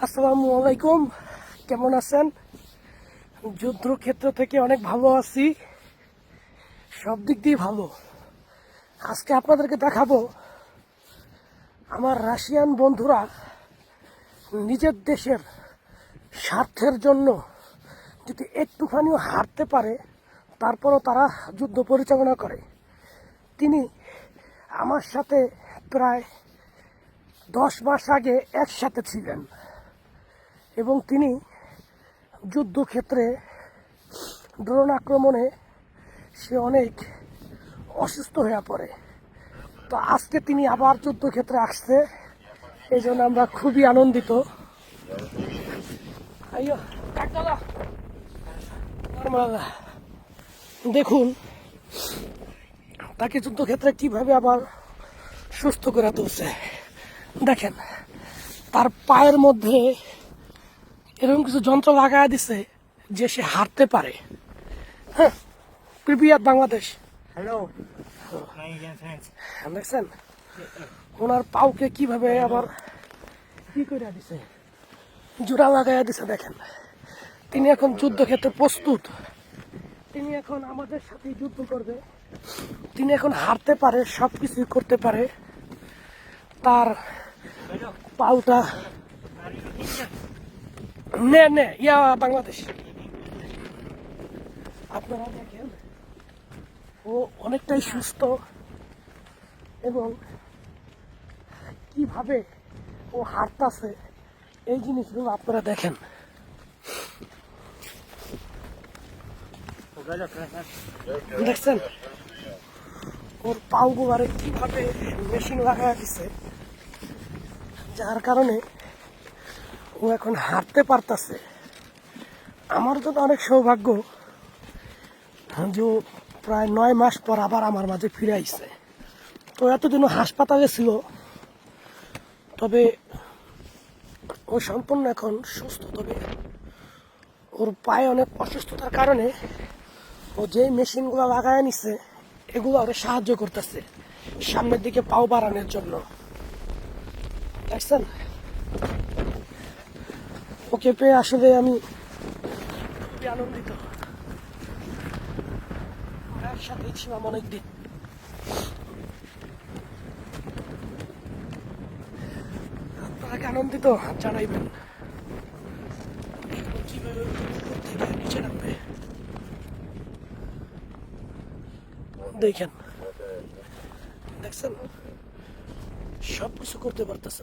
আসসালামু আলাইকুম, কেমন আছেন? যুদ্ধক্ষেত্র থেকে অনেক ভালো আছি, সব দিক দিয়ে ভালো। আজকে আপনাদেরকে দেখাবো আমার রাশিয়ান বন্ধুরা নিজের দেশের স্বার্থের জন্য যদি একটুখানিও হারতে পারে তারপরও তারা যুদ্ধ পরিচালনা করে। তিনি আমার সাথে প্রায় 10 মাস আগে একসাথে ছিলেন এবং তিনি যুদ্ধক্ষেত্রে ড্রোন আক্রমণে সে অনেক অসুস্থ হয়ে পড়ে। তো আজকে তিনি আবার যুদ্ধক্ষেত্রে আসছে, এই জন্য আমরা খুবই আনন্দিত। দেখুন তাকে যুদ্ধক্ষেত্রে কিভাবে আবার সুস্থ করে তুলছে। দেখেন তার পায়ের মধ্যে এরকম কিছু যন্ত্র লাগায় দিছে যে সে হাঁটতে পারে। হ্যাঁ, প্রিভিয়াত বাংলাদেশ। হ্যালো, দেখছেন ওনার পাউকে কিভাবে আবার কি করে দিছে, জোড়া লাগাইয়া দিছে। দেখেন তিনি এখন যুদ্ধক্ষেত্রে প্রস্তুত, তিনি এখন আমাদের সাথে যুদ্ধ করবে। তিনি এখন হাঁটতে পারে, সবকিছু করতে পারে। তার পাউটা নে ইয়া বাংলাদেশ। আপনারা দেখেন ও অনেকটাই সুস্থ এবং কিভাবে ও হাঁটতেছে এই জিনিসগুলো আপনারা দেখেন। দেখছেন ওর পাউগুলারে কিভাবে মেশিন লাগায় দিছে, যার কারণে ও এখন হাঁটতে পারতেছে। আমার জন্য অনেক সৌভাগ্য যে প্রায় 9 মাস পর আবার আমার মাঝে ফিরে আইছে। তো এতদিনও হাসপাতালে ছিল, তবে ও সম্পূর্ণ এখন সুস্থ। তবে ওর পায়ে অনেক অসুস্থতার কারণে ও যে মেশিনগুলো লাগায় নিছে এগুলো ওরা সাহায্য করতেছে সামনের দিকে পাও বাড়ানোর জন্য। দেখছেন ওকে পেয়ে আসলে আমি খুবই আনন্দিত। একসাথেই ছিলাম অনেকদিন। আপনারা আনন্দিত জানাইবেন কিভাবে থেকে নিচে নামবে। দেখেন দেখছেন সবকিছু করতে পারতেছ।